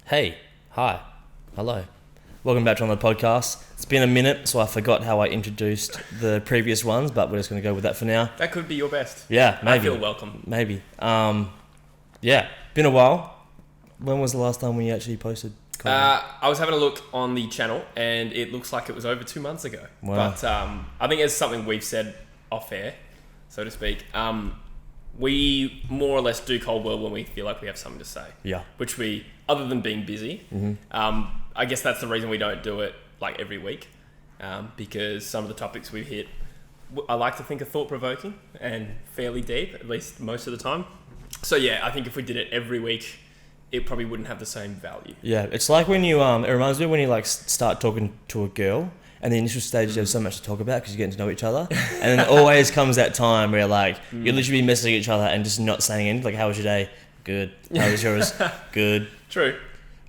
Hey, hi, hello. Welcome back to another podcast. It's been a minute, so I forgot how I introduced the previous ones, but we're just going to go with that for now. That could be your best. Yeah, maybe. I feel welcome. Maybe. Yeah, been a while. When was the last time we actually posted? I was having a look on the channel, and it looks like it was over 2 months ago. Wow. But I think it's something we've said off air, so to speak. We more or less do Coulworld when we feel like we have something to say. Yeah. Which we, other than being busy, I guess that's the reason we don't do it like every week, because some of the topics we hit, I like to think are thought-provoking and fairly deep, at least most of the time. So yeah, I think if we did it every week, it probably wouldn't have the same value. Yeah, it's like when you, it reminds me when you like start talking to a girl, and the initial stage you have so much to talk about because you're getting to know each other, and then always comes that time where like you're literally messaging each other and just not saying anything. Like, how was your day? Good. How was yours? Good. True.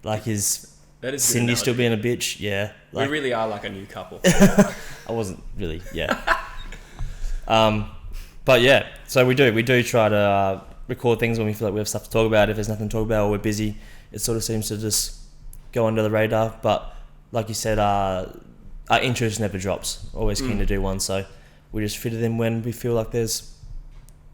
Like, is That is Cindy still being a bitch? Yeah. Like, we really are like a new couple. I wasn't really, yeah. But yeah, so we do try to record things when we feel like we have stuff to talk about. If there's nothing to talk about or we're busy, it sort of seems to just go under the radar. But like you said, our interest never drops. Always keen to do one, so we just fit it in when we feel like there's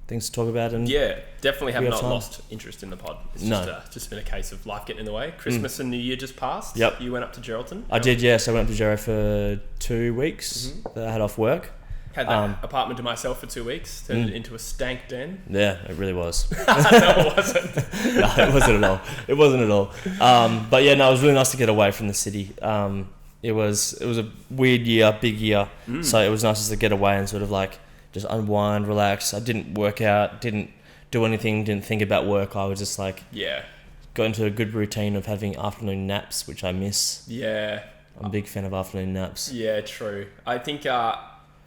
things to talk about. And yeah, definitely have not time. lost interest in the pod. It's No. just been a case of life getting in the way. Christmas and New Year just passed. Yep. You went up to Geraldton. I did, yeah. So I went up to Jarrow for 2 weeks. I had off work. Had that apartment to myself for 2 weeks. Turned it into a stank den. Yeah, it really was. No, it wasn't. No, it wasn't at all. It wasn't at all. But yeah, no, it was really nice to get away from the city. It was a weird year, big year. So it was nice just to get away and sort of like just unwind, relax. I didn't work out, didn't do anything, didn't think about work. I was just like, got into a good routine of having afternoon naps, which I miss. Yeah. I'm a big fan of afternoon naps. Yeah, true. I think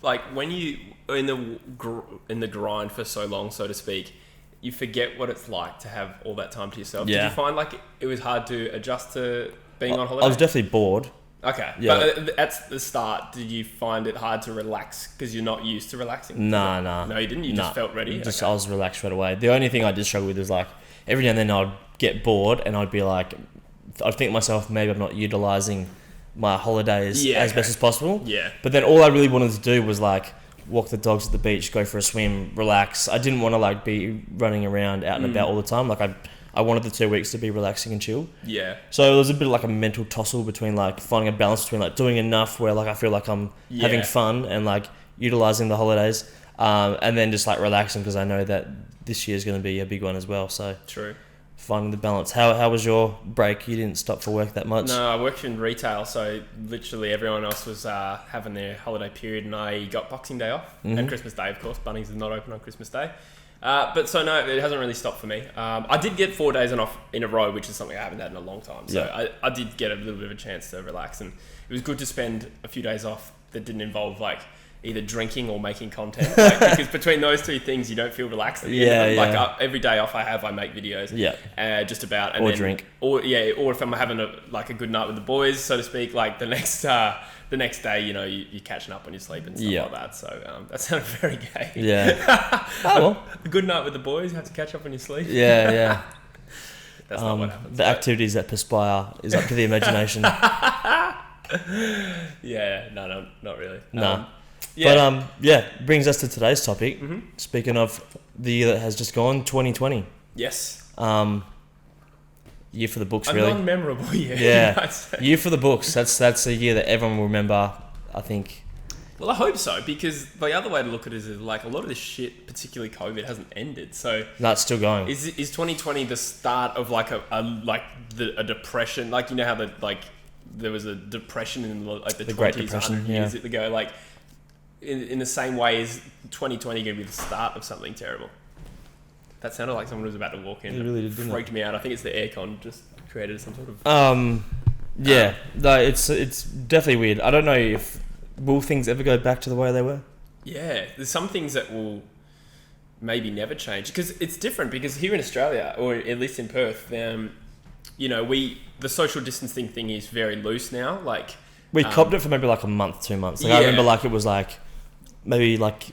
like when you are in the grind for so long, so to speak, you forget what it's like to have all that time to yourself. Yeah. Did you find like it was hard to adjust to being on holiday? I was definitely bored. Okay. Yeah. But at the start, did you find it hard to relax because you're not used to relaxing? Nah. No, you didn't? You just felt ready? Just Okay. I was relaxed right away. The only thing I did struggle with is like every now and then I'd get bored and I'd be like, I'd think to myself, maybe I'm not utilising my holidays as best as possible. Yeah. But then all I really wanted to do was like walk the dogs at the beach, go for a swim, relax. I didn't want to like be running around out and about all the time. Like I wanted the 2 weeks to be relaxing and chill. Yeah. So it was a bit of like a mental tussle between like finding a balance between like doing enough where like I feel like I'm having fun and like utilising the holidays, and then just like relaxing because I know that this year is going to be a big one as well. So True. finding the balance. How was your break? You didn't stop for work that much? No, I worked in retail, so literally everyone else was having their holiday period, and I got Boxing Day off and Christmas Day, of course. Bunnings is not open on Christmas Day. But so no, it hasn't really stopped for me. I did get 4 days off in a row, which is something I haven't had in a long time. So I did get a little bit of a chance to relax, and it was good to spend a few days off that didn't involve like either drinking or making content, like, because between those two things you don't feel relaxed at the end of it. Like every day off I make videos just about, and or then, drink, or if I'm having a good night with the boys, so to speak, like the next day, you know, you're catching up on your sleep and stuff like that. So that sounded very gay. Yeah. Oh, A good night with the boys, you have to catch up on your sleep. yeah. That's not what happens. The activities that perspire is up to the imagination. Yeah, no, not really. No. Yeah. But brings us to today's topic. Speaking of the year that has just gone, 2020. Yes. Year for the books, A really. non-memorable year. Yeah. Year for the books. That's a year that everyone will remember, I think. Well, I hope so, because the other way to look at it is like a lot of this shit, particularly COVID, hasn't ended. So No, it's still going. is 2020 the start of like a depression? Like, you know how there was a depression in like the 20s, Great Depression, 100 years ago. Like in the same way, is 2020 going to be the start of something terrible? That sounded like someone was about to walk in. It really did, didn't it? Freaked me out. I think it's the aircon just created some sort of... No, it's definitely weird. I don't know will things ever go back to the way they were? Yeah, there's some things that will maybe never change, because it's different, because here in Australia, or at least in Perth, you know, the social distancing thing is very loose now. Like, we copped it for maybe like a month, 2 months. Like I remember like it was like maybe like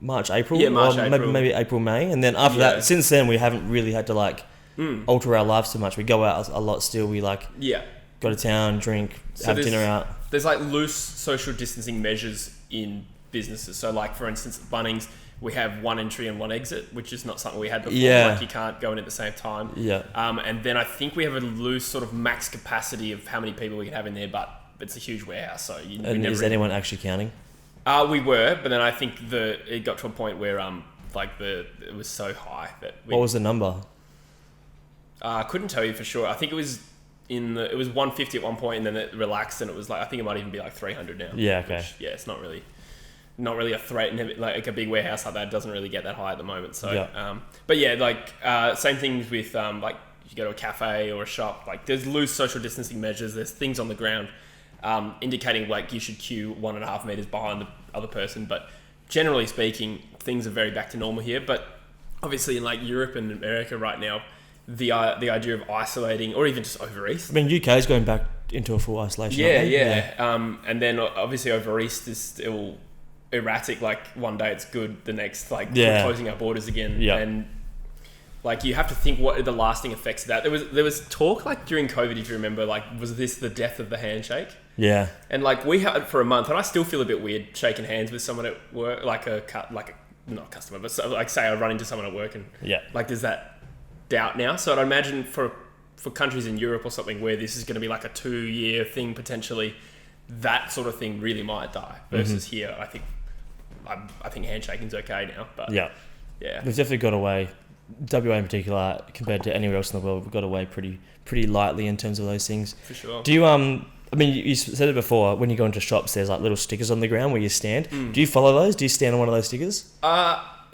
March, April. Yeah, March, or April. Maybe April, May. And then after that, since then, we haven't really had to like alter our lives too much. We go out a lot still. We like go to town, drink, have dinner out. There's like loose social distancing measures in businesses. So like, for instance, at Bunnings, we have one entry and one exit, which is not something we had before. Like you can't go in at the same time. And then I think we have a loose sort of max capacity of how many people we can have in there, but it's a huge warehouse. So is anyone actually counting? We were, but then I think it got to a point where it was so high that what was the number? I couldn't tell you for sure. I think it was it was 150 at one point, and then it relaxed, and it was like, I think it might even be like 300 now. Yeah, okay. Which, it's not really a threat, and like a big warehouse like that doesn't really get that high at the moment. So, but yeah, like same things with like you go to a cafe or a shop. Like there's loose social distancing measures. There's things on the ground indicating like you should queue 1.5 meters behind the other person. But generally speaking, things are very back to normal here. But obviously, in like Europe and America right now, the idea of isolating or even just over east. I mean, UK is going back into a full isolation. And then obviously over east is still erratic. Like one day it's good, the next we're closing our borders again. And like you have to think what are the lasting effects of that. There was talk like during COVID, if you remember, like was this the death of the handshake? Yeah. And like we had it for a month, and I still feel a bit weird shaking hands with someone at work, not a customer, but like say I run into someone at work and like there's that doubt now. So I'd imagine for countries in Europe or something where this is going to be like a 2-year thing potentially, that sort of thing really might die. Versus here, I think handshaking's okay now. But we've definitely got away. WA in particular, compared to anywhere else in the world, we've got away pretty lightly in terms of those things. For sure. Do you I mean, you said it before. When you go into shops, there's like little stickers on the ground where you stand. Do you follow those? Do you stand on one of those stickers?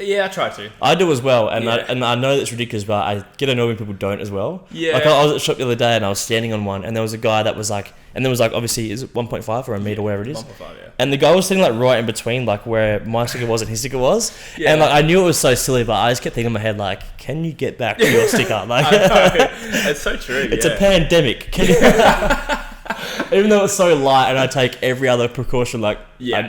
Yeah, I try to. I do as well, and I know that's ridiculous, but I get annoyed when people don't as well. Yeah. Like I was at the shop the other day, and I was standing on one, and there was a guy that was like, and there was like obviously is it 1.5 or a meter, whatever it is. 1.5, yeah. And the guy was sitting like right in between, like where my sticker was and his sticker was, and like I knew it was so silly, but I just kept thinking in my head like, can you get back to your sticker? Like, it's so true. It's a pandemic. Can you? Even though it's so light, and I take every other precaution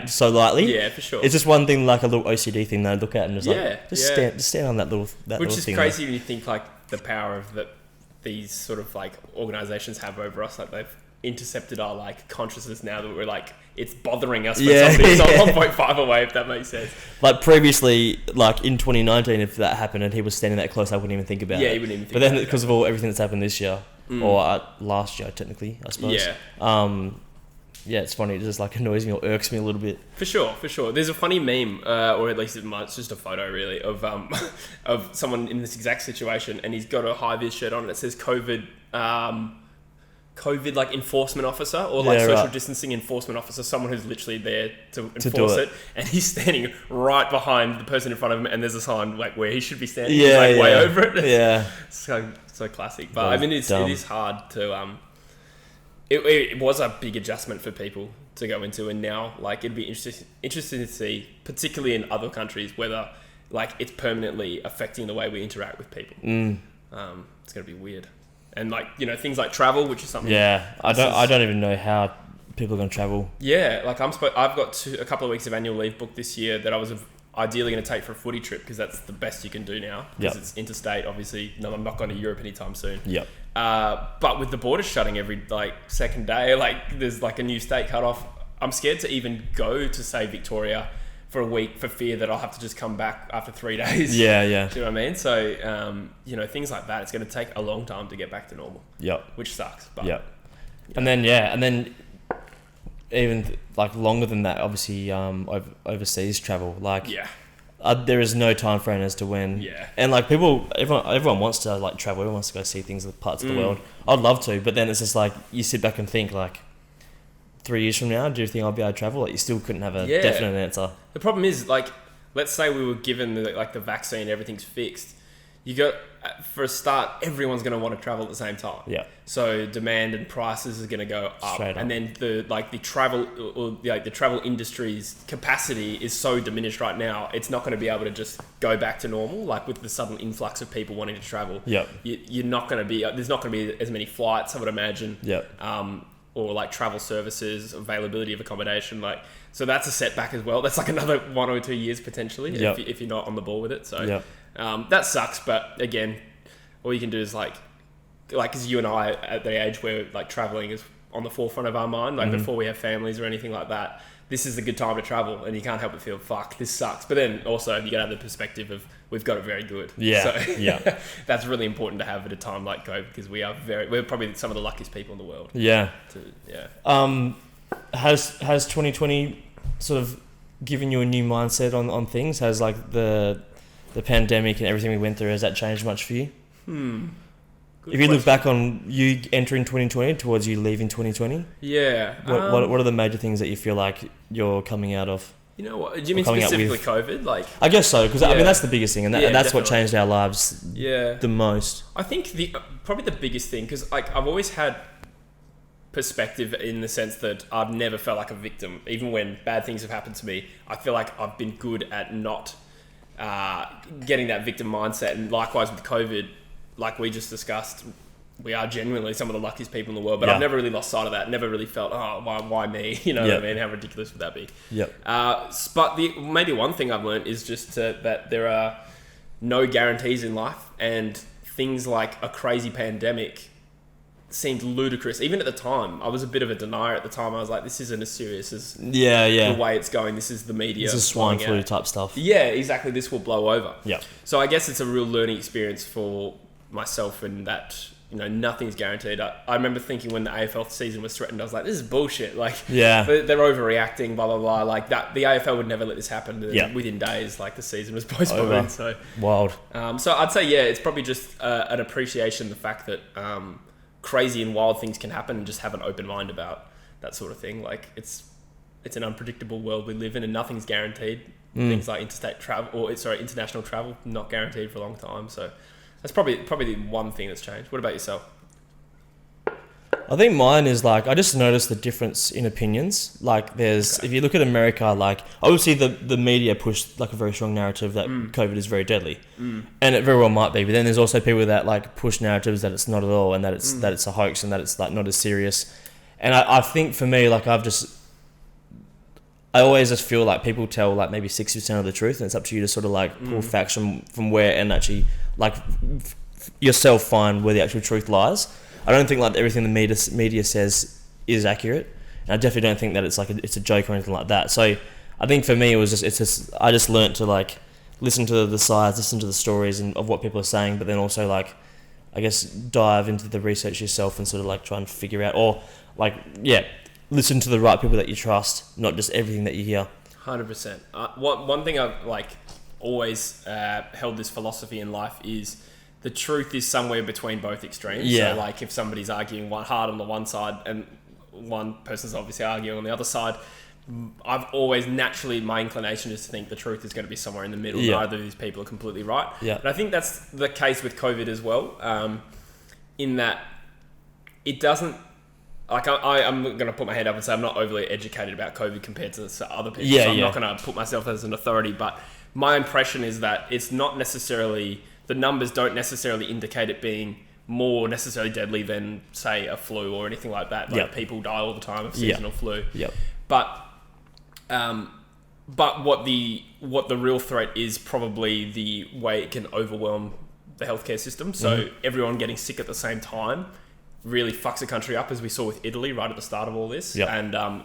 so lightly. Yeah, for sure. It's just one thing, like a little OCD thing that I look at and just stand on that little thing. Which is crazy when you think like the power of that these sort of like organisations have over us. Like they've intercepted our like consciousness now that we're like it's bothering us when somebody's not 1.5 away, if that makes sense. Like previously, like in 2019, if that happened and he was standing that close, I wouldn't even think about it. Yeah, you wouldn't even think about it. But then because of everything that's happened this year, or last year technically, I suppose. Yeah. It's funny. It just like annoys me or irks me a little bit. For sure. There's a funny meme, or at least it's just a photo really of someone in this exact situation, and he's got a high-vis shirt on and it says COVID like enforcement officer or like social distancing enforcement officer, someone who's literally there to enforce it, and he's standing right behind the person in front of him, and there's a sign like where he should be standing, way over it. Yeah, so classic. But I mean, it is hard to It was a big adjustment for people to go into, and now like it'd be interesting to see, particularly in other countries, whether like it's permanently affecting the way we interact with people. It's gonna be weird. And like things like travel, which is something. Yeah, I don't even know how people are going to travel. Yeah, like I've got a couple of weeks of annual leave booked this year that I was ideally going to take for a footy trip, because that's the best you can do now, because it's interstate. Obviously, no, I'm not going to Europe anytime soon. Yep. But with the borders shutting every like second day, like there's like a new state cut off. I'm scared to even go to say Victoria for a week for fear that I'll have to just come back after 3 days. Yeah. Do you know what I mean? So, things like that, it's going to take a long time to get back to normal. Yep. Which sucks. But, And then even like longer than that, obviously, overseas travel. Like, there is no time frame as to when. Yeah. And like everyone wants to like travel. Everyone wants to go see things in parts of the world. I'd love to, but then it's just like you sit back and think like, 3 years from now, do you think I'll be able to travel? Like, you still couldn't have a definite answer. The problem is, like, let's say we were given the vaccine, everything's fixed. For a start, everyone's going to want to travel at the same time. Yeah. So demand and prices are going to go up, and then the travel industry's capacity is so diminished right now. It's not going to be able to just go back to normal. Like with the sudden influx of people wanting to travel. Yeah. You're not going to be. There's not going to be as many flights, I would imagine. Yeah. or like travel services, availability of accommodation, like, so that's a setback as well. That's like another 1 or 2 years potentially if you're not on the ball with it. So that sucks. But again, all you can do is like, cause you and I at the age where like traveling is on the forefront of our mind, like before we have families or anything like that, this is a good time to travel, and you can't help but feel, fuck, this sucks. But then also you gotta have the perspective of, we've got it very good. So that's really important to have at a time like COVID, because we're probably some of the luckiest people in the world. Has 2020 sort of given you a new mindset on things? Has like the pandemic and everything we went through, has that changed much for you? Good if you question. look back on you entering 2020 towards you leaving 2020, what are the major things that you feel like you're coming out of? You know what? Do you mean specifically COVID? Like, I guess so, because I mean that's the biggest thing, and that's definitely what changed our lives the most. I think probably the biggest thing, because like I've always had perspective in the sense that I've never felt like a victim, even when bad things have happened to me. I feel like I've been good at not getting that victim mindset, and likewise with COVID, like we just discussed, we are genuinely some of the luckiest people in the world, but I've never really lost sight of that. Never really felt, why me? You know what I mean? How ridiculous would that be? But maybe one thing I've learned is just that there are no guarantees in life, and things like a crazy pandemic seemed ludicrous. Even at the time, I was a bit of a denier at the time. I was like, this isn't as serious as the way it's going. This is the media. This is swine flu type stuff. Yeah, exactly. This will blow over. Yeah. So I guess it's a real learning experience for myself, in that, you know, nothing's guaranteed. I remember thinking when the AFL season was threatened, I was like, this is bullshit. Like, they're overreacting, blah, blah, blah. Like that, the AFL would never let this happen. And within days, like the season was postponed. Over. So wild. So I'd say, it's probably just an appreciation, the fact that crazy and wild things can happen, and just have an open mind about that sort of thing. Like it's an unpredictable world we live in, and nothing's guaranteed. Things like international travel, not guaranteed for a long time. So that's probably the one thing that's changed. What about yourself? I think mine is like, I just noticed the difference in opinions. Like if you look at America, like obviously the media pushed like a very strong narrative that COVID is very deadly, and it very well might be. But then there's also people that like push narratives that it's not at all, and that it's a hoax, and that it's like not as serious. And I think for me, like I always just feel like people tell like maybe 60% of the truth, and it's up to you to sort of like pull facts from where, and actually like yourself find where the actual truth lies. I don't think like everything the media says is accurate, and I definitely don't think that it's like it's a joke or anything like that. So I think for me I just learnt to like listen to the sides, listen to the stories and of what people are saying, but then also like I guess dive into the research yourself and sort of like try and figure out, or like listen to the right people that you trust, not just everything that you hear. 100%. One thing I've like always held this philosophy in life is the truth is somewhere between both extremes. Yeah. So like if somebody's arguing hard on the one side and one person's obviously arguing on the other side, I've always naturally, my inclination is to think the truth is going to be somewhere in the middle. Neither of these people are completely right. And I think that's the case with COVID as well, in that it doesn't, like I'm going to put my hand up and say I'm not overly educated about COVID compared to other people. So I'm not going to put myself as an authority, but my impression is that it's not necessarily, the numbers don't necessarily indicate it being more necessarily deadly than, say, a flu or anything like that. Like people die all the time of seasonal flu. But what the real threat is probably the way it can overwhelm the healthcare system. So everyone getting sick at the same time really fucks a country up, as we saw with Italy right at the start of all this. And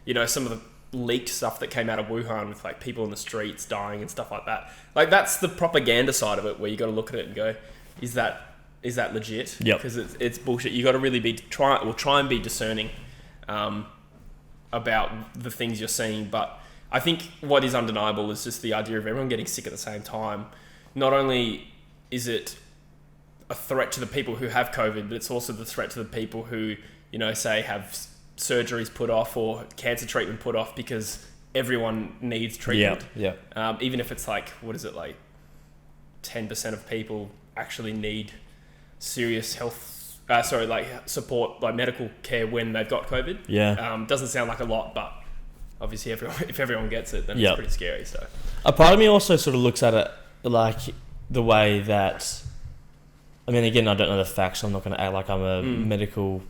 you know, some of the leaked stuff that came out of Wuhan with like people in the streets dying and stuff like that. Like that's the propaganda side of it, where you got to look at it and go, is that legit? Because it's bullshit. You got to really try and be discerning about the things you're seeing. But I think what is undeniable is just the idea of everyone getting sick at the same time. Not only is it a threat to the people who have COVID, but it's also the threat to the people who, you know, say have surgeries put off or cancer treatment put off, because everyone needs treatment. Even if it's like, what is it, like 10% of people actually need serious health, support, like medical care when they've got COVID. Doesn't sound like a lot, but obviously if everyone gets it, then it's pretty scary. So a part of me also sort of looks at it like the way that, I mean, again, I don't know the facts, so I'm not going to act like I'm a medical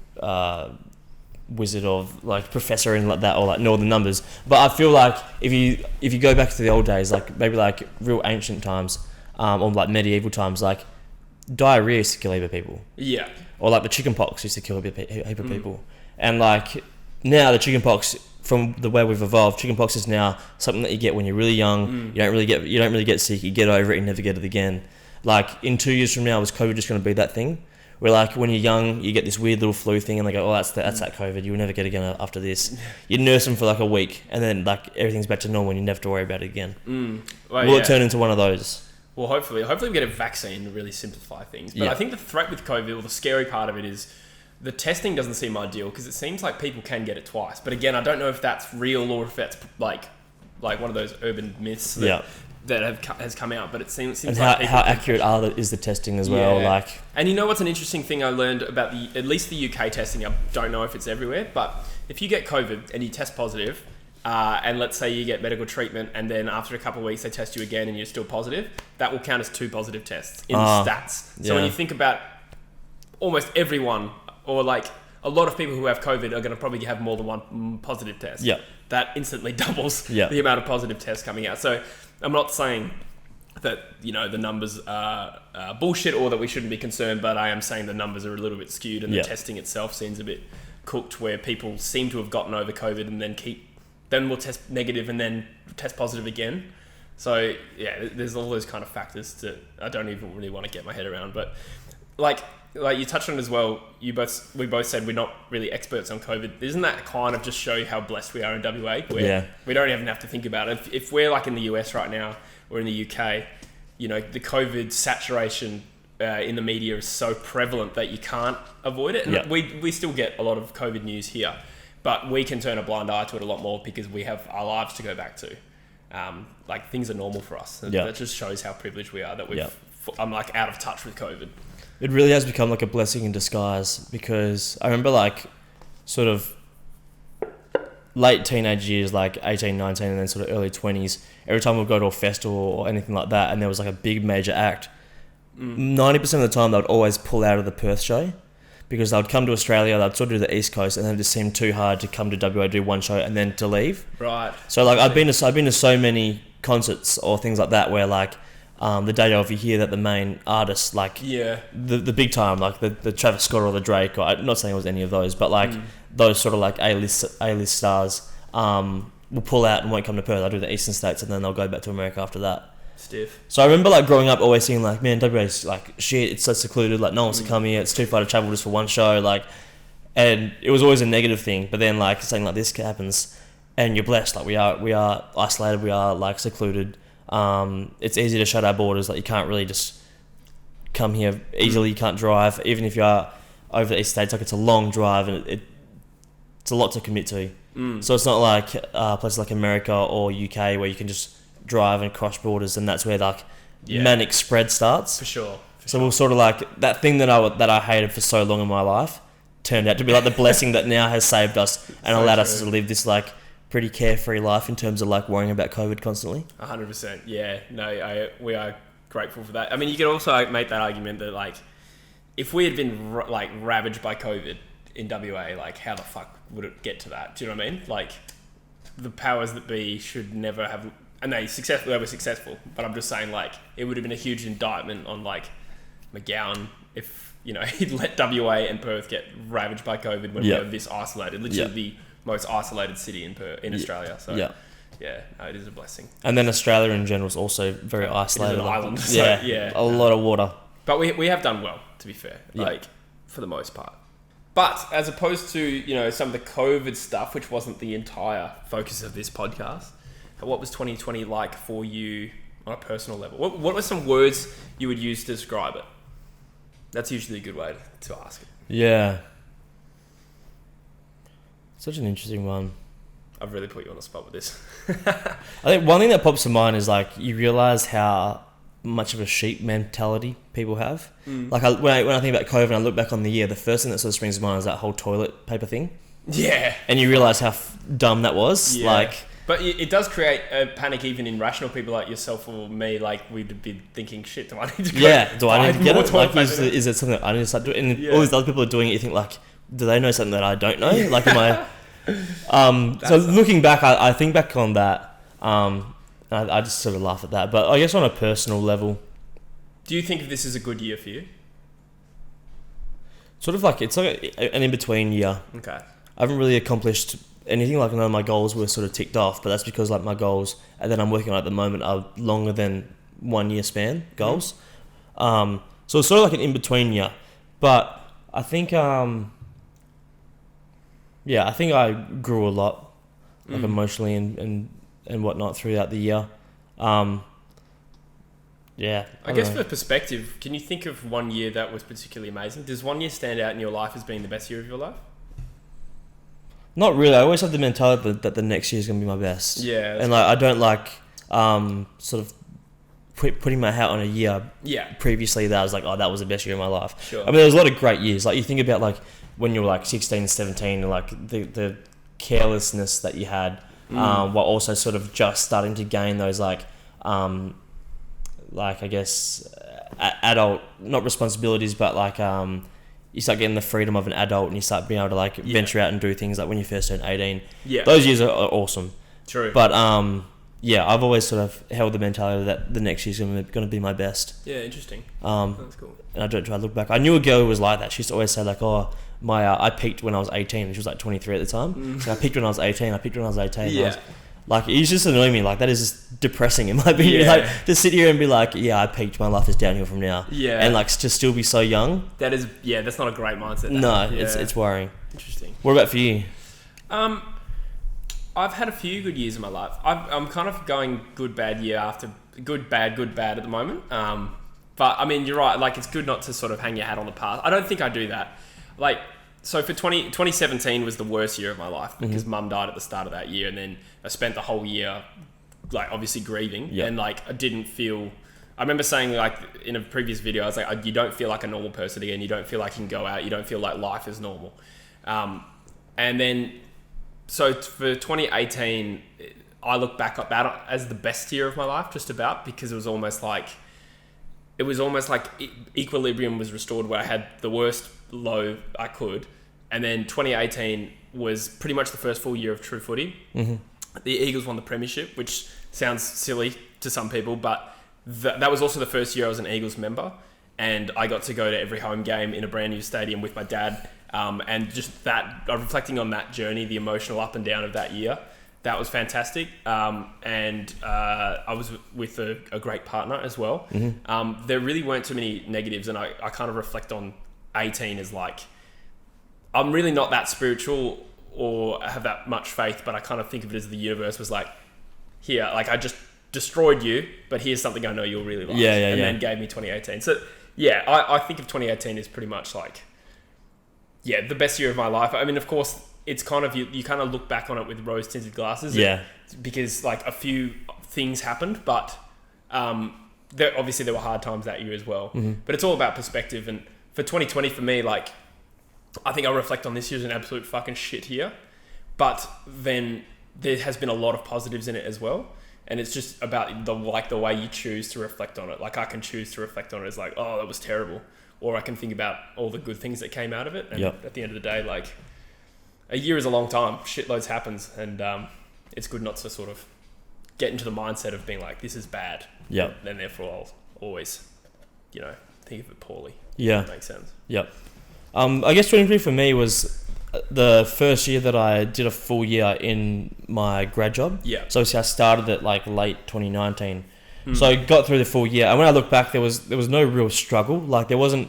wizard or like professor and like that, or like know the numbers. But I feel like if you go back to the old days, like maybe like real ancient times, or like medieval times, like diarrhea used to kill a heap of people. Yeah. Or like the chicken pox used to kill a heap of people. And like now the chicken pox, from the way we've evolved, chicken pox is now something that you get when you're really young. You don't really get sick. You get over it and never get it again. Like in 2 years from now, is COVID just going to be that thing? Where like when you're young, you get this weird little flu thing, and they go, "Oh, that's that COVID. You'll never get it again after this." You nurse them for like a week, and then like everything's back to normal, and you never have to worry about it again. Will it turn into one of those? Well, hopefully we get a vaccine to really simplify things. But I think the threat with COVID, or the scary part of it, is the testing doesn't seem ideal, because it seems like people can get it twice. But again, I don't know if that's real or if that's like one of those urban myths that has come out. But it seems and like how accurate is the testing as well? Like, and you know what's an interesting thing I learned about at least the UK testing? I don't know if it's everywhere, but if you get COVID and you test positive, and let's say you get medical treatment, and then after a couple of weeks they test you again and you're still positive, that will count as 2 positive tests in the stats. So when you think about almost everyone, or like a lot of people who have COVID, are going to probably have more than 1 positive test. That instantly doubles the amount of positive tests coming out. So I'm not saying that, you know, the numbers are bullshit or that we shouldn't be concerned, but I am saying the numbers are a little bit skewed, and the testing itself seems a bit cooked, where people seem to have gotten over COVID and then will test negative and then test positive again. So yeah, there's all those kind of factors that I don't even really want to get my head around. But like you touched on it as well, we both said we're not really experts on COVID. Isn't that kind of just show you how blessed we are in WA, where we don't even have to think about it? If we're like in the US right now, or in the UK, you know, the COVID saturation in the media is so prevalent that you can't avoid it. And we still get a lot of COVID news here, but we can turn a blind eye to it a lot more because we have our lives to go back to. Like things are normal for us. And that just shows how privileged we are that I'm like out of touch with COVID. It really has become like a blessing in disguise, because I remember like sort of late teenage years, like 18, 19, and then sort of early 20s, every time we'd go to a festival or anything like that and there was like a big major act, 90% of the time they would always pull out of the Perth show, because they'd come to Australia, they'd sort of do the East Coast, and then it just seemed too hard to come to WA, do one show and then to leave. Right. So like I've been to so many concerts or things like that where like the day of, you hear that the main artists, like the big time, like the Travis Scott or the Drake, or I'm not saying it was any of those, but like those sort of like A-list stars will pull out and won't come to Perth. They'll do the Eastern States and then they'll go back to America after that. Stiff. So I remember like growing up always seeing like, man, WA's like shit, it's so secluded, like no one wants to come here, it's too far to travel just for one show, like, and it was always a negative thing. But then like something like this happens and you're blessed, like we are isolated, we are like secluded. It's easy to shut our borders, like you can't really just come here easily, you can't drive, even if you are over the East States, like it's a long drive and it's a lot to commit to. So it's not like places like America or UK where you can just drive and cross borders, and that's where like manic spread starts. For sure. So we're sort of like that thing that I hated for so long in my life turned out to be like the blessing that now has saved us and allowed us to live this like pretty carefree life in terms of like worrying about COVID constantly. 100%. Yeah. No, we are grateful for that. I mean, you could also make that argument that like if we had been ravaged by COVID in WA, like how the fuck would it get to that? Do you know what I mean? Like the powers that be should never have, and they were successful, but I'm just saying like it would have been a huge indictment on like McGowan if, you know, he'd let WA and Perth get ravaged by COVID when we were this isolated, literally the most isolated city in Australia. So no, it is a blessing. And then Australia in general is also very isolated. It's an island. So, a lot of water. But we have done well, to be fair, like for the most part. But as opposed to, you know, some of the COVID stuff, which wasn't the entire focus of this podcast, what was 2020 like for you on a personal level? What were some words you would use to describe it? That's usually a good way to ask it. Yeah. Such an interesting one. I've really put you on the spot with this. I think one thing that pops to mind is like you realise how much of a sheep mentality people have. Like when I think about COVID and I look back on the year, the first thing that sort of springs to mind is that whole toilet paper thing. Yeah. And you realise how dumb that was. Yeah. Like, but it does create a panic even in rational people like yourself or me. Like we'd be thinking, shit, do I need to go? Yeah, do I need to get it? Like, is it something that I need to start doing? And all these other people are doing it, you think like, do they know something that I don't know? Like, am I? So looking back, I think back on that. I just sort of laugh at that. But I guess on a personal level, do you think this is a good year for you? sort of like it's like an in between year. Okay. I haven't really accomplished anything. Like, none of my goals were sort of ticked off, but that's because like my goals and then I'm working on at the moment are longer than 1 year span goals. So it's sort of like an in between year. But I think I think I grew a lot, like emotionally and whatnot throughout the year. I guess for perspective, can you think of 1 year that was particularly amazing? Does 1 year stand out in your life as being the best year of your life? Not really. I always have the mentality that the next year is going to be my best. Yeah. And like I don't like sort of putting my hat on a year previously that I was like, oh, that was the best year of my life. Sure. I mean, there's a lot of great years. Like, you think about like when you were like 16, 17, and like the carelessness that you had, while also sort of just starting to gain those like I guess adult, not responsibilities, but like you start getting the freedom of an adult and you start being able to like venture out and do things like when you first turn 18. Yeah. Those years are awesome. True. But I've always sort of held the mentality that the next year's going to be my best. Yeah, interesting. That's cool. And I don't try to look back. I knew a girl who was like that. She used to always say like, oh, I peaked when I was 18. And she was like 23 at the time. So I peaked when I was 18. Yeah. Like, it used to just annoy me. Like, that is just depressing in my opinion. Yeah. Like, to sit here and be like, yeah, I peaked. My life is downhill from now. Yeah. And like to still be so young. That is, that's not a great mindset. No, it's worrying. Interesting. What about for you? I've had a few good years in my life. I'm kind of going good, bad year after good, bad at the moment. But I mean, you're right. Like, it's good not to sort of hang your hat on the past. I don't think I do that. Like, so for 2017 was the worst year of my life because mum died at the start of that year. And then I spent the whole year, like, obviously grieving. Yep. And like, I didn't feel, I remember saying like in a previous video, I was like, you don't feel like a normal person again. You don't feel like you can go out. You don't feel like life is normal. And then, so for 2018, I look back at it as the best year of my life, just about, because it was almost like equilibrium was restored where I had the worst low I could. And then 2018 was pretty much the first full year of True Footy. Mm-hmm. The Eagles won the premiership, which sounds silly to some people, but that was also the first year I was an Eagles member. And I got to go to every home game in a brand new stadium with my dad. And just that, reflecting on that journey, the emotional up and down of that year, that was fantastic. And I was with a great partner as well. Mm-hmm. There really weren't too many negatives. And I kind of reflect on 18 as like, I'm really not that spiritual or have that much faith, but I kind of think of it as the universe was like, here, like, I just destroyed you, but here's something I know you'll really like. And then gave me 2018. So yeah, I think of 2018 as pretty much like, the best year of my life. I mean, of course, it's kind of, you kind of look back on it with rose-tinted glasses. Yeah. Because like a few things happened, but obviously there were hard times that year as well. Mm-hmm. But it's all about perspective. And for 2020, for me, like, I think I reflect on this year as an absolute fucking shit year. But then there has been a lot of positives in it as well. And it's just about the way you choose to reflect on it. Like, I can choose to reflect on it as like, oh, that was terrible. Or I can think about all the good things that came out of it. And at the end of the day, like, a year is a long time. Shitloads happens. And it's good not to sort of get into the mindset of being like, this is bad. Yeah. And therefore I'll always, think of it poorly. Yeah. That makes sense. Yep. I guess 2023 for me was the first year that I did a full year in my grad job. Yeah. So obviously I started at like late 2019. So I got through the full year, and when I look back, there was no real struggle. Like, there wasn't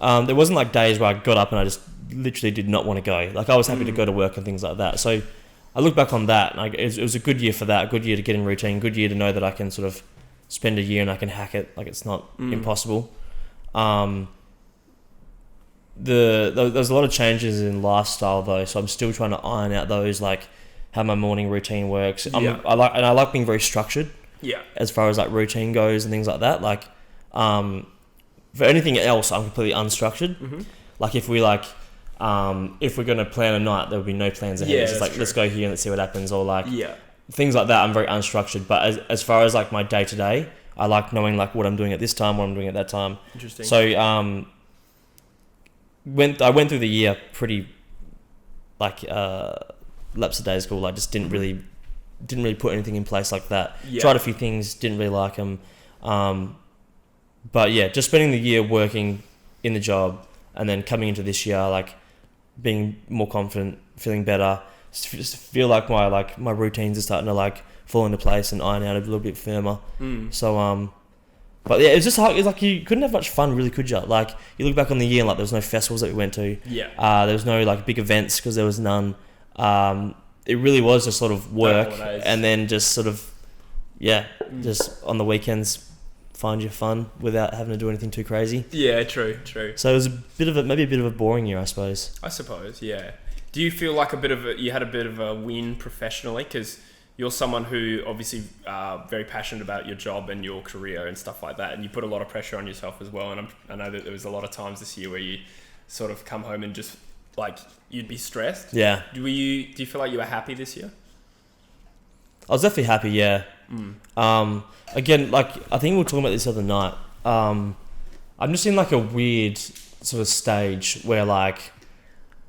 like days where I got up and I just literally did not want to go. Like, I was happy to go to work and things like that. So I look back on that, and it was a good year for that. A good year to get in routine. Good year to know that I can sort of spend a year and I can hack it. Like, it's not impossible. There's a lot of changes in lifestyle though, so I'm still trying to iron out those, like how my morning routine works. I like being very structured. Yeah. As far as like routine goes and things like that. Like, for anything else, I'm completely unstructured. Mm-hmm. Like, if we're gonna plan a night, there'll be no plans ahead. It's just like, let's go here and let's see what happens, or like things like that. I'm very unstructured. But as far as like my day to day, I like knowing like what I'm doing at this time, what I'm doing at that time. Interesting. So I went through the year pretty like lackadaisical. Like just didn't really put anything in place like that. Yeah. Tried a few things, didn't really like them. But yeah, just spending the year working in the job and then coming into this year, like being more confident, feeling better, just feel like my routines are starting to like fall into place and iron out a little bit firmer. So but yeah, it's just hard. It's like you couldn't have much fun, really, could you? Like you look back on the year and like there was no festivals that we went to. Yeah. There was no like big events because there was none. It really was just sort of work and then just sort of just on the weekends find your fun without having to do anything too crazy. Yeah, true. So it was maybe a bit of a boring year, I suppose. Yeah. Do you feel like you had a bit of a win professionally? Because you're someone who obviously very passionate about your job and your career and stuff like that, and you put a lot of pressure on yourself as well. And I know that there was a lot of times this year where you sort of come home and just like you'd be stressed. Yeah. Do you feel like you were happy this year? I was definitely happy, yeah. Again, like I think we were talking about this the other night. I'm just in like a weird sort of stage where like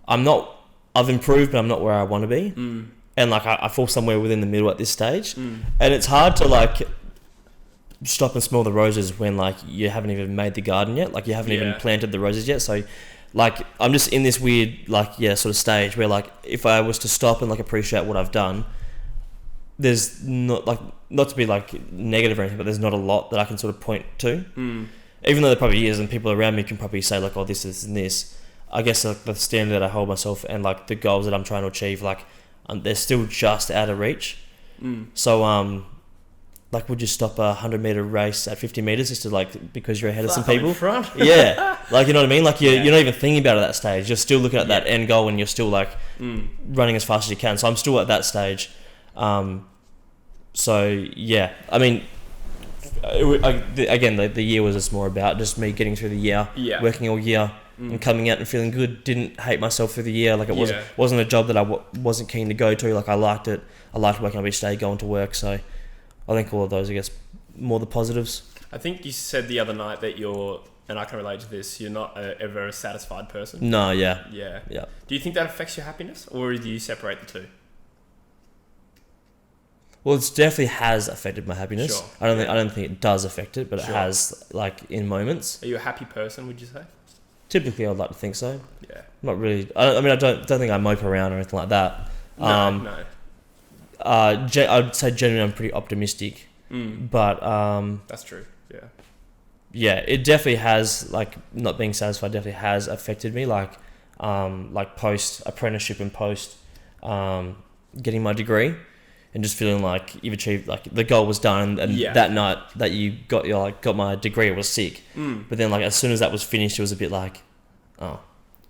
I've improved, but I'm not where I want to be. And like I fall somewhere within the middle at this stage. And it's hard to like stop and smell the roses when like you haven't even made the garden yet. Like you haven't even planted the roses yet. So like I'm just in this weird like sort of stage where like if I was to stop and like appreciate what I've done, there's not to be like negative or anything, but there's not a lot that I can sort of point to. Even though there probably is, and people around me can probably say like, oh, this and this. I guess like the standard that I hold myself and like the goals that I'm trying to achieve, like they're still just out of reach. So like would you stop a 100-meter race at 50 meters just to like because you're ahead of some people? Yeah, like you know what I mean. Like you're not even thinking about it at that stage. You're still looking at that end goal and you're still like running as fast as you can. So I'm still at that stage. So yeah, I mean, again, the year was just more about just me getting through the year, working all year, and coming out and feeling good. Didn't hate myself through the year. Like it wasn't a job that I wasn't keen to go to. Like I liked it. I liked waking up each day, going to work. So I think all of those, I guess, more the positives. I think you said the other night that and I can relate to this, you're not ever a satisfied person. No, yeah. Do you think that affects your happiness, or do you separate the two? Well, it definitely has affected my happiness. Sure. I don't think it does affect it, but it has, like, in moments. Are you a happy person, would you say? Typically, I'd like to think so. Yeah. Not really. I don't think I mope around or anything like that. No. I'd say generally I'm pretty optimistic. But... that's true, yeah. Yeah, it definitely has, like, not being satisfied definitely has affected me, like post-apprenticeship and post getting my degree. And just feeling like you've achieved, like the goal was done, and that night that you got my degree, it was sick. But then, like as soon as that was finished, it was a bit like, oh,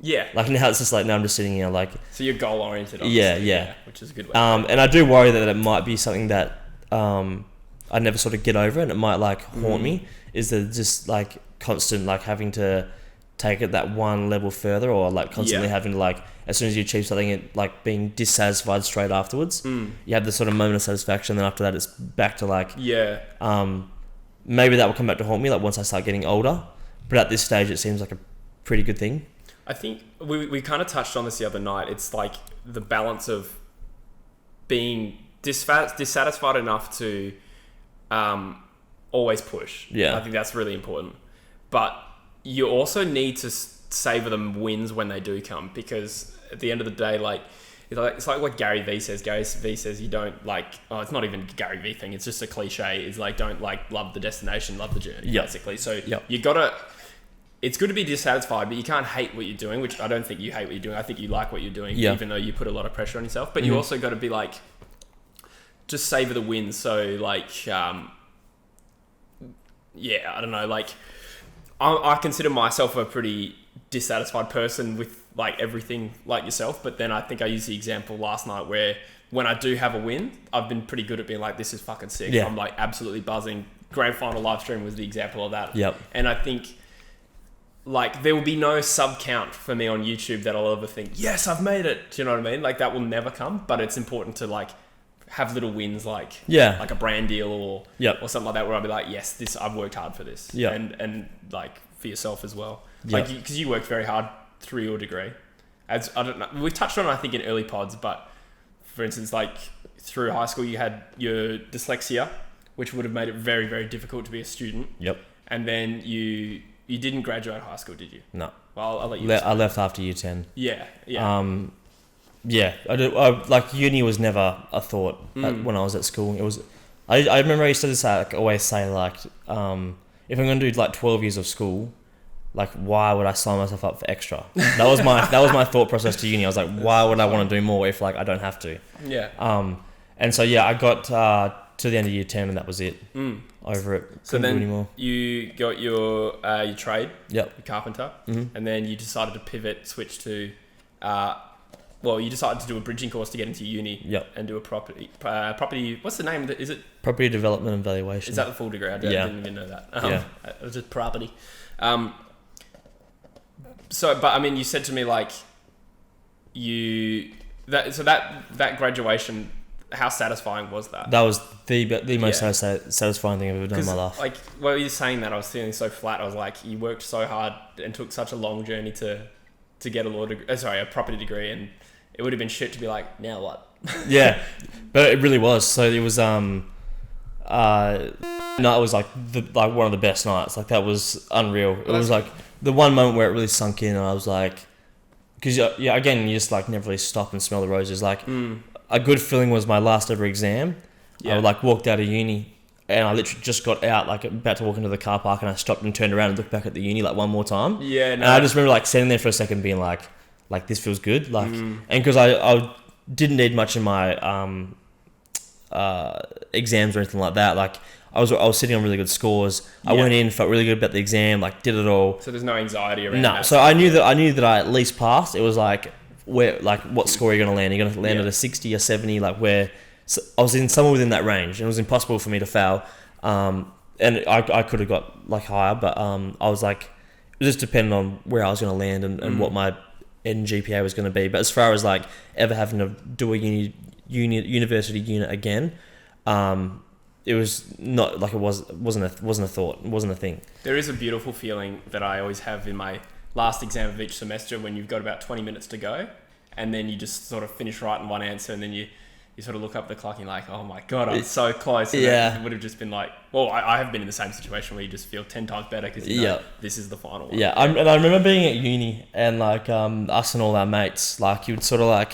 yeah. Like now it's just like now I'm just sitting here like. So you're goal oriented. Yeah, which is a good way. And I do worry that it might be something that I never sort of get over, and it might like haunt me. Is that just like constant like having to take it that one level further, or like constantly having to like. As soon as you achieve something, it, like being dissatisfied straight afterwards, you have this sort of moment of satisfaction. Then after that, it's back to like, maybe that will come back to haunt me. Like once I start getting older, but at this stage, it seems like a pretty good thing. I think we kind of touched on this the other night. It's like the balance of being dissatisfied enough to always push. Yeah, I think that's really important. But you also need to savor the wins when they do come, because at the end of the day, like it's like what Gary Vee says. Gary Vee says you don't like. Oh, it's not even a Gary Vee thing. It's just a cliche. It's like don't like love the destination, love the journey. Basically, so you gotta. It's good to be dissatisfied, but you can't hate what you're doing. Which I don't think you hate what you're doing. I think you like what you're doing, even though you put a lot of pressure on yourself. But you also got to be like, just savor the wins. So like, I don't know. Like, I consider myself a pretty dissatisfied person with like everything like yourself, but then I think I used the example last night where when I do have a win, I've been pretty good at being like, this is fucking sick. I'm like absolutely buzzing. Grand final live stream was the example of that. And I think like there will be no sub count for me on YouTube that I'll ever think, yes, I've made it. Do you know what I mean? Like that will never come, but it's important to like have little wins like like a brand deal or something like that where I'll be like, yes, this I've worked hard for this. And like for yourself as well. Like because you worked very hard through your degree? As I don't know, we've touched on it, I think, in early pods, but for instance, like through high school, you had your dyslexia, which would have made it very, very difficult to be a student. Yep. And then you didn't graduate high school, did you? No. Well, I'll let you. I left after year 10. Yeah. Yeah. Like uni was never a thought when I was at school. It was. I remember I used to always say like, if I'm going to do like 12 years of school, like why would I sign myself up for extra? That was my thought process to uni. I was like, why would I want to do more if like I don't have to? Yeah. And so yeah, I got to the end of year 10 and that was it. Over it. So Couldn't then do anymore. you got your trade, Yep. your carpenter, and then you decided to switch to, you decided to do a bridging course to get into uni. Yep. And do a property. What's the name of it? Is it Property development and valuation. Is that the full degree? I didn't even know that. It was just property. But I mean, you said to me like, that graduation. How satisfying was that? That was the most satisfying thing I've ever done in my life. Like, while you were saying that, I was feeling so flat. I was like, you worked so hard and took such a long journey to get a property degree, and it would have been shit to be like, now what? Yeah, but it really was. So it was it was like one of the best nights. Like that was unreal. It was like the one moment where it really sunk in, and I was like, because again, you just like never really stop and smell the roses. Like. A good feeling was my last ever exam. Yeah. I like walked out of uni and I literally just got out, like about to walk into the car park, and I stopped and turned around and looked back at the uni like one more time. Yeah, no. And I just remember like sitting there for a second being like this feels good. Like, and because I didn't need much in my exams or anything like that. Like I was sitting on really good scores. I went in, felt really good about the exam, like did it all. So there's no anxiety around that. No. So I knew that I at least passed. It was like, what score are you going to land? You're going to land at a 60 or 70, like where I was in somewhere within that range, and it was impossible for me to fail. And I could have got like higher, but I was like, it was just dependent on where I was going to land and what my end GPA was going to be. But as far as like ever having to do a university unit again, it was not like wasn't a thought, it wasn't a thing. There is a beautiful feeling that I always have in my last exam of each semester when you've got about 20 minutes to go, and then you just sort of finish writing one answer, and then you sort of look up at the clock and you're like, oh my God, I'm so close. And it would have just been like, well, I have been in the same situation where you just feel 10 times better because you know this is the final one. Yeah, I remember being at uni and like us and all our mates, like you would sort of like,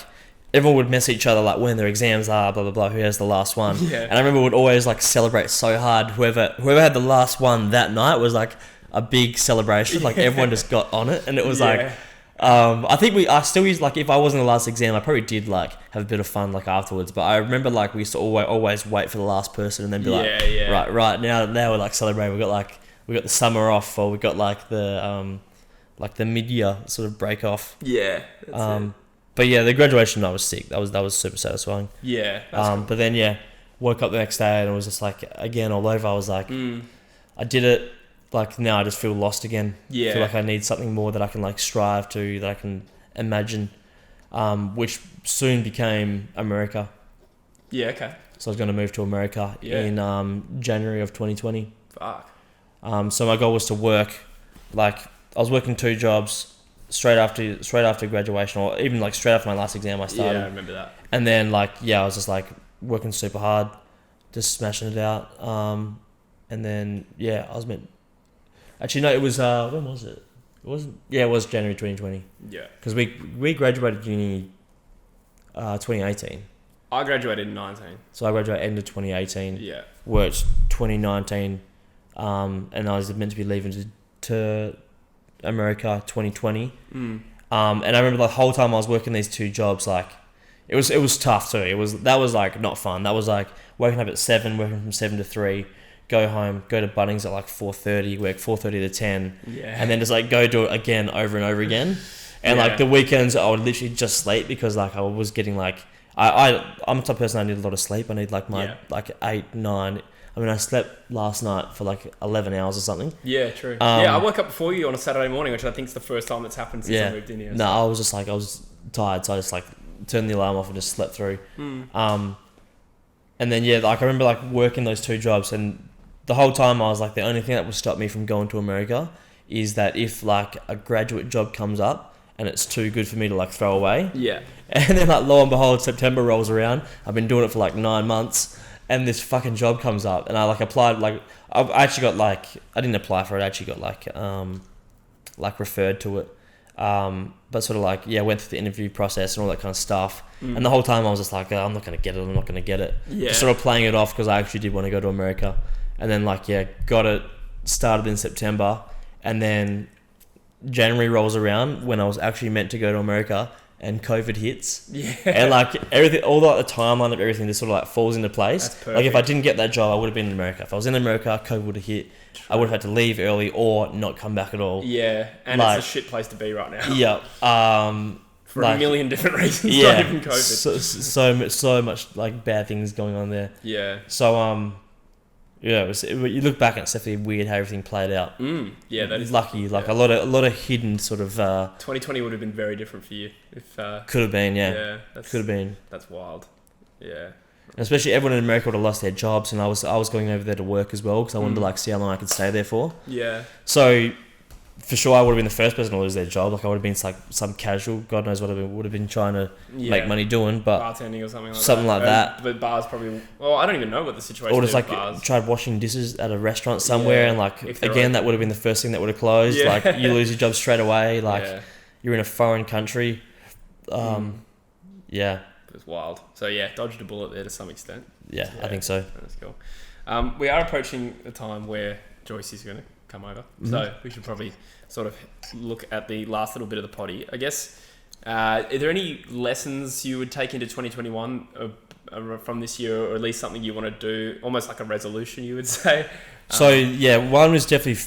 everyone would mess each other like when their exams are, blah, blah, blah, who has the last one. Yeah. And I remember we'd always like celebrate so hard. Whoever had the last one that night was like a big celebration. Like everyone just got on it, and it was like, I still used, like if I wasn't the last exam, I probably did like have a bit of fun like afterwards. But I remember like we used to always wait for the last person and then be right now we're like celebrating. We got the summer off, or we got like the mid-year sort of break off. Yeah. That's it. But yeah, the graduation night was sick. That was super satisfying. Yeah. Cool. But then woke up the next day and it was just like again all over. I was like, I did it. Like now I just feel lost again. Yeah. I feel like I need something more that I can like strive to, that I can imagine, which soon became America. Yeah, okay. So I was going to move to America in January of 2020. Fuck. So my goal was to work, like I was working 2 jobs straight after graduation, or even like straight after my last exam I started. Yeah, I remember that. And then I was just like working super hard, just smashing it out. And then I was meant. Actually, no, it was, when was it? It wasn't, it was January 2020. Yeah. Because we graduated uni 2018. I graduated in 19. So I graduated end of 2018. Yeah. Worked 2019. And I was meant to be leaving to America 2020. And I remember the whole time I was working these 2 jobs, like, it was tough too. That was like not fun. That was like waking up at 7, working from 7 to 3. Go home, go to Bunnings at like 4:30, work 4:30 to 10, and then just like go do it again over and over again. And like the weekends, I would literally just sleep because like I was getting like I'm the type of person, I need a lot of sleep. I need like my like 8, 9. I mean, I slept last night for like 11 hours or something. Yeah, true. I woke up before you on a Saturday morning, which I think is the first time that's happened since I moved in here. No, I was tired, so I just like turned the alarm off and just slept through. And then like I remember like working those 2 jobs, and the whole time I was like, the only thing that would stop me from going to America is that if like a graduate job comes up and it's too good for me to like throw away. Yeah. And then like lo and behold, September rolls around. I've been doing it for like 9 months, and this fucking job comes up, and I like applied. Like I actually got like, I didn't apply for it. I actually got like referred to it. But sort of like, yeah, went through the interview process and all that kind of stuff. And the whole time I was just like, oh, I'm not going to get it. Yeah. Just sort of playing it off because I actually did want to go to America. And then like, yeah, got it, started in September, and then January rolls around when I was actually meant to go to America, and COVID hits. Yeah. And like everything, all the timeline of everything just sort of like falls into place. That's perfect. Like if I didn't get that job, I would have been in America. If I was in America, COVID would have hit. True. I would have had to leave early or not come back at all. Yeah, and like, it's a shit place to be right now. Yeah. For like, a million different reasons, yeah, not even COVID. so much like bad things going on there. Yeah. So yeah, you look back and it's definitely weird how everything played out. Yeah, that is lucky. Like a lot of hidden sort of. 2020 would have been very different for you if. Could have been, yeah. Yeah, Could have been. That's wild. Yeah. And especially everyone in America would have lost their jobs, and I was going over there to work as well because I wanted to like see how long I could stay there for. Yeah. So, for sure, I would have been the first person to lose their job. Like I would have been like some casual, God knows what I would have been trying to make money doing, but bartending or something like that. But bars probably. Well, I don't even know what the situation. Or is just like bars. tried washing dishes at a restaurant somewhere, and like again, open. that would have been the first thing that would have closed. Yeah. Like you lose your job straight away. Like you're in a foreign country. Yeah. It was wild. So yeah, dodged a bullet there to some extent. Yeah, I think so. That's cool. We are approaching the time where Joyce is going to come over, so we should probably sort of look at the last little bit of the potty. I guess. Are there any lessons you would take into 2021 from this year, or at least something you want to do, almost like a resolution, you would say? So yeah, one was definitely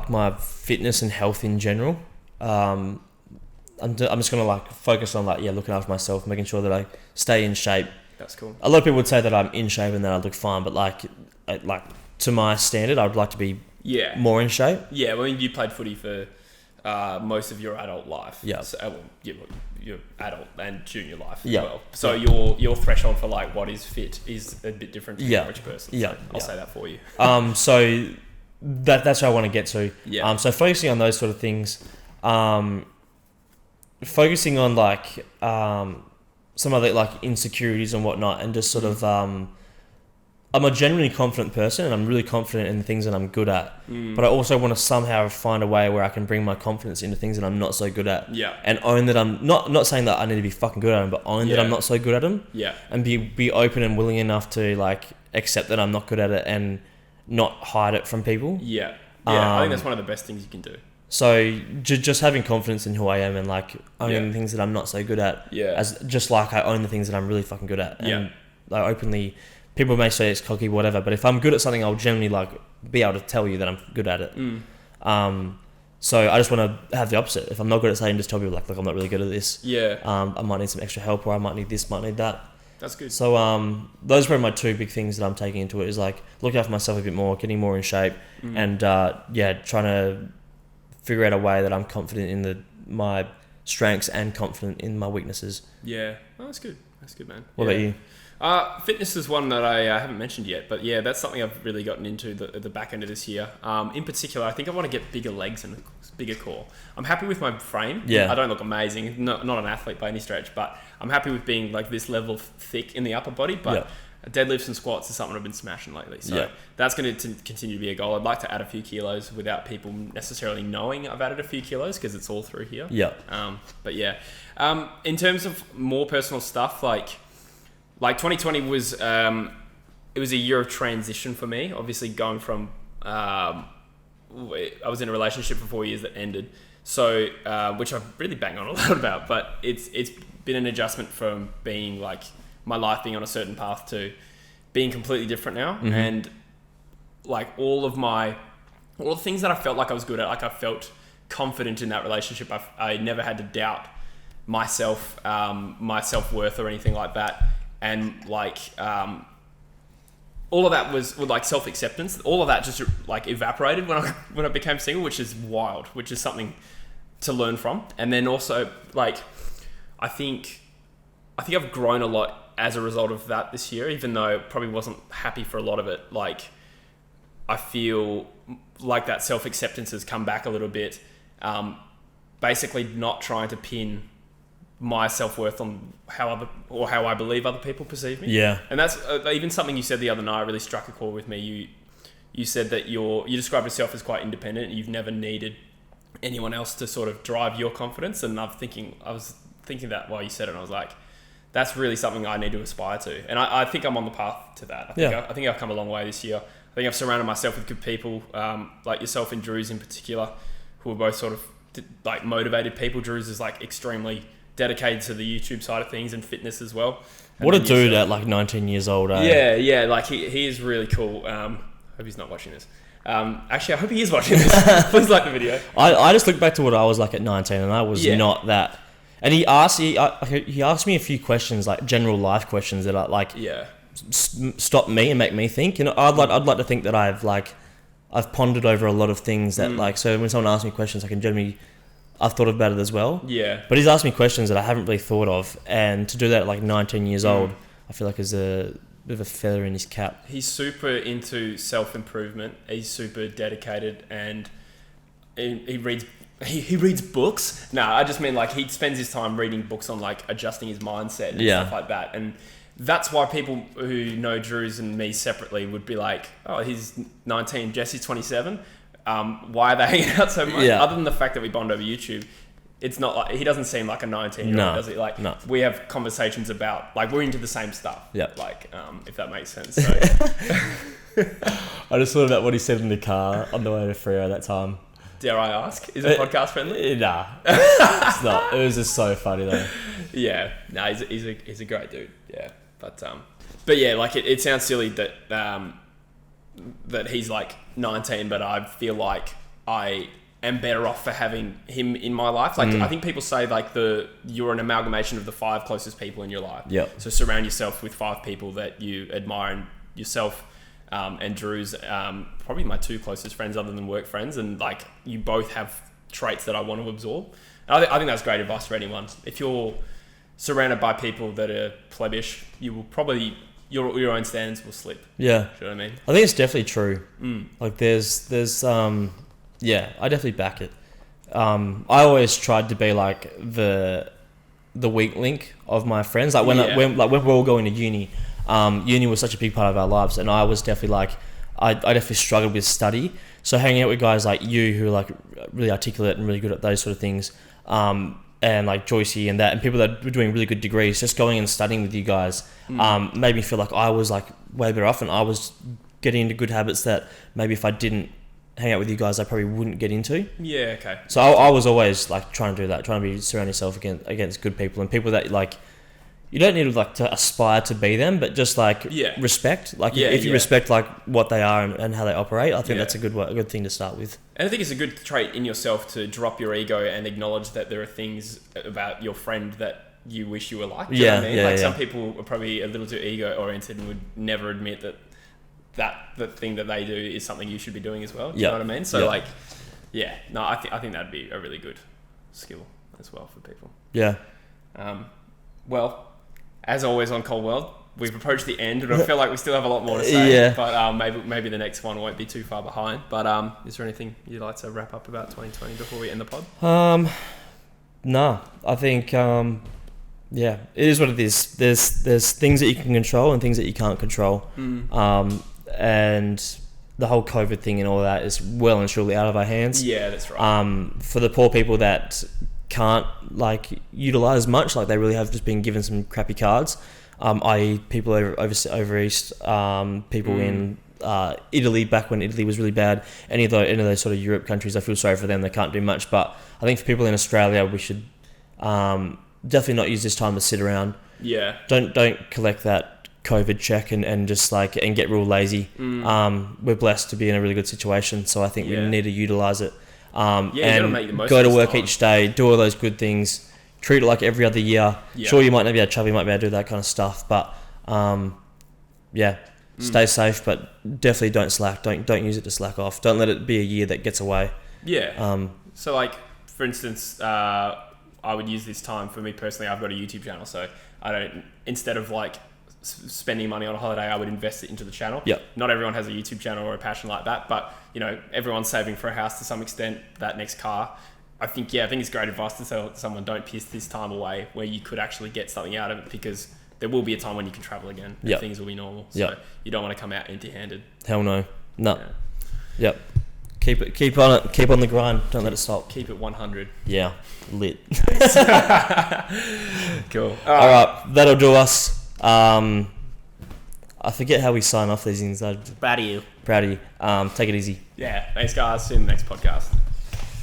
my fitness and health in general. I'm just gonna like focus on like looking after myself, making sure that I stay in shape. That's cool. A lot of people would say that I'm in shape and that I look fine, but like to my standard, I would like to be more in shape. Yeah, well, you played footy for most of your adult life. Yeah. So, your adult and junior life as Yeah. well. So your threshold for like what is fit is a bit different to the average person. Yeah. So I'll say that for you. So that's what I want to get to. Yeah. So focusing on those sort of things. Focusing on like some other like insecurities and whatnot, and just sort of I'm a genuinely confident person, and I'm really confident in the things that I'm good at. But I also want to somehow find a way where I can bring my confidence into things that I'm not so good at. Yeah. And own that I'm not saying that I need to be fucking good at them, but own that I'm not so good at them. Yeah. And be open and willing enough to like accept that I'm not good at it and not hide it from people. Yeah. Yeah. I think that's one of the best things you can do. So just having confidence in who I am and like owning the things that I'm not so good at, as just like I own the things that I'm really fucking good at, and like openly, people may say it's cocky, whatever, but if I'm good at something, I'll generally like be able to tell you that I'm good at it. So I just want to have the opposite. If I'm not good at something, just tell people like, look, I'm not really good at this. Yeah. I might need some extra help, or I might need this, might need that. That's good. So those are probably my two big things that I'm taking into it, is like looking after myself a bit more, getting more in shape, and trying to figure out a way that I'm confident in my strengths and confident in my weaknesses. Yeah. Oh, that's good. That's good, man. What about you? Fitness is one that I haven't mentioned yet, but yeah, that's something I've really gotten into at the back end of this year. In particular, I think I want to get bigger legs and a bigger core. I'm happy with my frame. Yeah. I don't look amazing, not an athlete by any stretch, but I'm happy with being like this level of thick in the upper body, but deadlifts and squats is something I've been smashing lately. So that's going to continue to be a goal. I'd like to add a few kilos without people necessarily knowing I've added a few kilos, because it's all through here. Yeah. But yeah, in terms of more personal stuff, like 2020 was it was a year of transition for me. Obviously, going from I was in a relationship for 4 years that ended, so which I've really banged on a lot about. But it's been an adjustment from being like my life being on a certain path to being completely different now, and like all the things that I felt like I was good at, like I felt confident in that relationship. I never had to doubt myself, my self-worth or anything like that. And like all of that was with like self-acceptance. All of that just like evaporated when I became single, which is wild, which is something to learn from. And then also like I think I've grown a lot as a result of that this year, even though I probably wasn't happy for a lot of it. Like I feel like that self-acceptance has come back a little bit. basically not trying to pin my self-worth on how I believe other people perceive me. Yeah. And that's even something you said the other night really struck a chord with me. You said that you described yourself as quite independent. You've never needed anyone else to sort of drive your confidence. And I was thinking that while you said it, and I was like, that's really something I need to aspire to. And I think I'm on the path to that. I think I've come a long way this year. I think I've surrounded myself with good people, like yourself and Drew's in particular, who are both sort of like motivated people. Drew's is like extremely dedicated to the YouTube side of things and fitness as well. What a dude at like 19 years old, eh? Yeah, like he is really cool. Hope he's not watching this. Actually, I hope he is watching this. Please like the video. I just look back to what I was like at 19, and I was not that. And he asked me a few questions, like general life questions that are like stop me and make me think. And I'd like to think that I've pondered over a lot of things that like, so when someone asks me questions, I can generally, I've thought about it as well. Yeah. But he's asked me questions that I haven't really thought of, and to do that at like 19 years old, I feel like is a bit of a feather in his cap. He's super into self-improvement. He's super dedicated, and he reads books. No, I just mean like he spends his time reading books on like adjusting his mindset and stuff like that. And that's why people who know Drew's and me separately would be like, oh, he's 19, Jesse's 27. Why are they hanging out so much? Yeah. Other than the fact that we bond over YouTube, it's not like he doesn't seem like a 19-year-old, does he? Like we have conversations about like we're into the same stuff. Yeah. Like if that makes sense. So. I just thought about what he said in the car on the way to Freo that time. Dare I ask? Is it podcast friendly? Nah, it's not. It was just so funny though. Yeah, no, he's a great dude. Yeah, but yeah, like it sounds silly that that he's like 19, but I feel like I am better off for having him in my life. Like I think people say like you're an amalgamation of the 5 closest people in your life. Yep. So surround yourself with 5 people that you admire, and yourself and Drew's probably my 2 closest friends other than work friends, and like you both have traits that I want to absorb. And I think that's great advice for anyone. If you're surrounded by people that are plebbish, you will probably your own standards will slip. Yeah. You know what I mean? I think it's definitely true. Like there's yeah, I definitely back it. I always tried to be like the weak link of my friends. Like when we're all going to uni, uni was such a big part of our lives, and I was definitely like I definitely struggled with study. So hanging out with guys like you who are like really articulate and really good at those sort of things, and like Joycey and that, and people that were doing really good degrees, just going and studying with you guys made me feel like I was like way better off, and I was getting into good habits that maybe if I didn't hang out with you guys I probably wouldn't get into. Yeah, okay. So I was always like trying to do that, trying to surround yourself against good people, and people that like you don't need to like to aspire to be them, but just like respect. Like if you respect like what they are and how they operate, I think that's a good thing to start with. And I think it's a good trait in yourself to drop your ego and acknowledge that there are things about your friend that you wish you were like. Do you know what I mean? Like some people are probably a little too ego oriented and would never admit that the thing that they do is something you should be doing as well. Do you know what I mean? So I think that'd be a really good skill as well for people. Yeah. Well, as always on Coulworld, we've approached the end, and I feel like we still have a lot more to say. But maybe the next one won't be too far behind. But is there anything you'd like to wrap up about 2020 before we end the pod? No, I think it is what it is. There's things that you can control and things that you can't control. And the whole COVID thing and all that is well and truly out of our hands. Yeah, that's right. For the poor people that can't like utilize much, like they really have just been given some crappy cards, i.e. people over east, people in Italy back when Italy was really bad. Any of those sort of Europe countries, I feel sorry for them. They can't do much, but I think for people in Australia, we should definitely not use this time to sit around. Yeah. Don't collect that COVID check and just like and get real lazy. We're blessed to be in a really good situation, so I think we need to utilize it. And go to work each day, do all those good things, treat it like every other year. Sure, you might not be able to travel, you might be able to do that kind of stuff, but stay safe, but definitely don't slack. Don't use it to slack off. Don't let it be a year that gets away. So like for instance, I would use this time for me personally. I've got a YouTube channel, so I don't, instead of like spending money on a holiday, I would invest it into the channel. Not everyone has a YouTube channel or a passion like that, but you know, everyone's saving for a house to some extent, that next car. I think it's great advice to tell someone, don't piss this time away where you could actually get something out of it, because there will be a time when you can travel again and things will be normal. So you don't want to come out empty-handed. Hell no. No. Yeah. Yep. Keep on it. Keep on the grind. Don't let it stop. Keep it 100. Yeah. Lit. Cool. All right. That'll do us. I forget how we sign off these things. Proud of you. Proud of you. Take it easy. Yeah. Thanks, guys. See you in the next podcast.